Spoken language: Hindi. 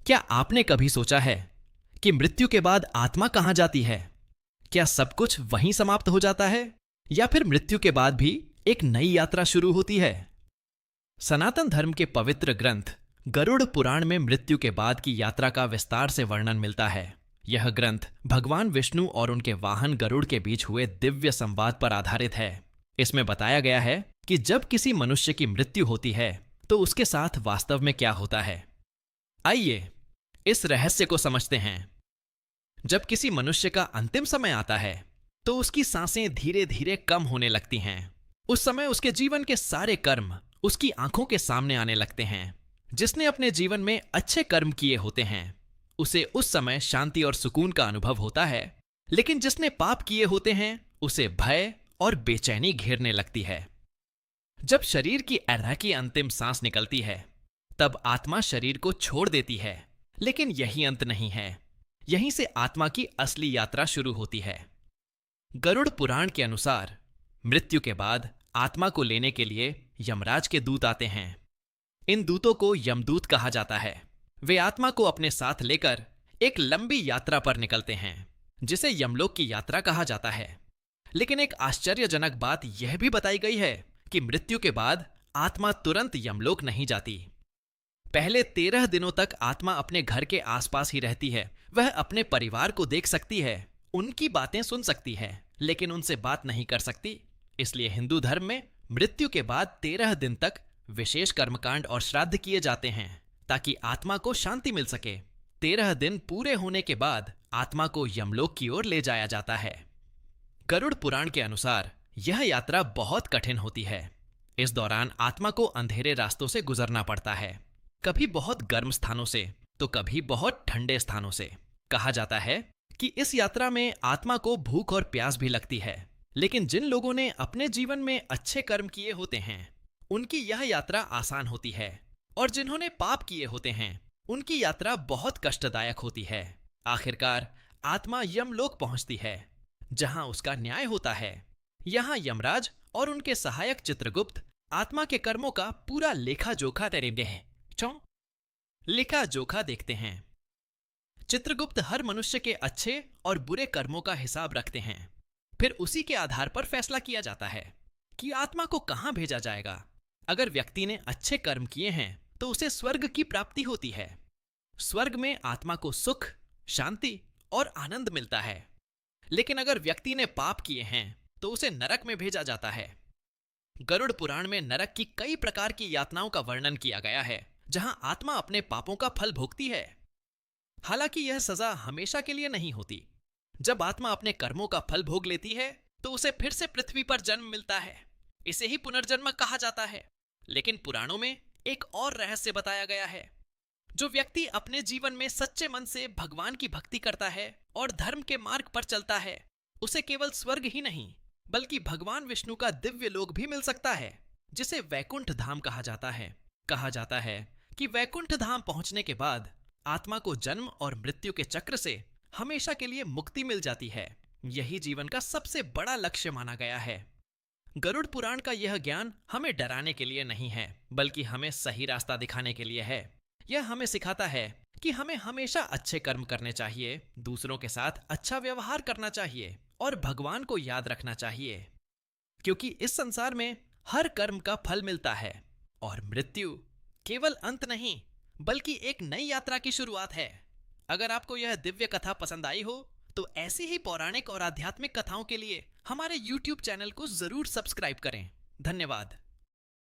क्या आपने कभी सोचा है कि मृत्यु के बाद आत्मा कहाँ जाती है? क्या सब कुछ वहीं समाप्त हो जाता है या फिर मृत्यु के बाद भी एक नई यात्रा शुरू होती है? सनातन धर्म के पवित्र ग्रंथ गरुड़ पुराण में मृत्यु के बाद की यात्रा का विस्तार से वर्णन मिलता है। यह ग्रंथ भगवान विष्णु और उनके वाहन गरुड़ के बीच हुए दिव्य संवाद पर आधारित है। इसमें बताया गया है कि जब किसी मनुष्य की मृत्यु होती है तो उसके साथ वास्तव में क्या होता है। आइए इस रहस्य को समझते हैं। जब किसी मनुष्य का अंतिम समय आता है तो उसकी सांसें धीरे धीरे कम होने लगती हैं। उस समय उसके जीवन के सारे कर्म उसकी आंखों के सामने आने लगते हैं। जिसने अपने जीवन में अच्छे कर्म किए होते हैं उसे उस समय शांति और सुकून का अनुभव होता है, लेकिन जिसने पाप किए होते हैं उसे भय और बेचैनी घेरने लगती है। जब शरीर की अर्धा की अंतिम सांस निकलती है तब आत्मा शरीर को छोड़ देती है, लेकिन यही अंत नहीं है। यहीं से आत्मा की असली यात्रा शुरू होती है। गरुड़ पुराण के अनुसार मृत्यु के बाद आत्मा को लेने के लिए यमराज के दूत आते हैं। इन दूतों को यमदूत कहा जाता है। वे आत्मा को अपने साथ लेकर एक लंबी यात्रा पर निकलते हैं, जिसे यमलोक की यात्रा कहा जाता है। लेकिन एक आश्चर्यजनक बात यह भी बताई गई है कि मृत्यु के बाद आत्मा तुरंत यमलोक नहीं जाती। पहले 13 दिनों तक आत्मा अपने घर के आसपास ही रहती है। वह अपने परिवार को देख सकती है, उनकी बातें सुन सकती है, लेकिन उनसे बात नहीं कर सकती। इसलिए हिंदू धर्म में मृत्यु के बाद 13 दिन तक विशेष कर्मकांड और श्राद्ध किए जाते हैं ताकि आत्मा को शांति मिल सके। 13 दिन पूरे होने के बाद आत्मा को यमलोक की ओर ले जाया जाता है। गरुड़ पुराण के अनुसार यह यात्रा बहुत कठिन होती है। इस दौरान आत्मा को अंधेरे रास्तों से गुजरना पड़ता है, कभी बहुत गर्म स्थानों से तो कभी बहुत ठंडे स्थानों से। कहा जाता है कि इस यात्रा में आत्मा को भूख और प्यास भी लगती है, लेकिन जिन लोगों ने अपने जीवन में अच्छे कर्म किए होते हैं उनकी यह यात्रा आसान होती है, और जिन्होंने पाप किए होते हैं उनकी यात्रा बहुत कष्टदायक होती है। आखिरकार आत्मा यमलोक पहुंचती है, जहां उसका न्याय होता है। यहां यमराज और उनके सहायक चित्रगुप्त आत्मा के कर्मों का पूरा लेखा जोखा लेखा जोखा देखते हैं। चित्रगुप्त हर मनुष्य के अच्छे और बुरे कर्मों का हिसाब रखते हैं। फिर उसी के आधार पर फैसला किया जाता है कि आत्मा को कहां भेजा जाएगा। अगर व्यक्ति ने अच्छे कर्म किए हैं तो उसे स्वर्ग की प्राप्ति होती है। स्वर्ग में आत्मा को सुख, शांति और आनंद मिलता है। लेकिन अगर व्यक्ति ने पाप किए हैं तो उसे नरक में भेजा जाता है। गरुड़ पुराण में नरक की कई प्रकार की यातनाओं का वर्णन किया गया है, जहां आत्मा अपने पापों का फल भोगती है। हालांकि यह सजा हमेशा के लिए नहीं होती। जब आत्मा अपने कर्मों का फल भोग लेती है तो उसे फिर से पृथ्वी पर जन्म मिलता है। इसे ही पुनर्जन्म कहा जाता है। लेकिन पुराणों में एक और रहस्य बताया गया है। जो व्यक्ति अपने जीवन में सच्चे मन से भगवान की भक्ति करता है और धर्म के मार्ग पर चलता है, उसे केवल स्वर्ग ही नहीं बल्कि भगवान विष्णु का दिव्य लोक भी मिल सकता है, जिसे वैकुंठ धाम कहा जाता है। कहा जाता है कि वैकुंठ धाम पहुंचने के बाद आत्मा को जन्म और मृत्यु के चक्र से हमेशा के लिए मुक्ति मिल जाती है। यही जीवन का सबसे बड़ा लक्ष्य माना गया है। गरुड़ पुराण का यह ज्ञान हमें डराने के लिए नहीं है, बल्कि हमें सही रास्ता दिखाने के लिए है। यह हमें सिखाता है कि हमें हमेशा अच्छे कर्म करने चाहिए, दूसरों के साथ अच्छा व्यवहार करना चाहिए और भगवान को याद रखना चाहिए, क्योंकि इस संसार में हर कर्म का फल मिलता है और मृत्यु केवल अंत नहीं बल्कि एक नई यात्रा की शुरुआत है। अगर आपको यह दिव्य कथा पसंद आई हो तो ऐसी ही पौराणिक और आध्यात्मिक कथाओं के लिए हमारे YouTube चैनल को जरूर सब्सक्राइब करें। धन्यवाद।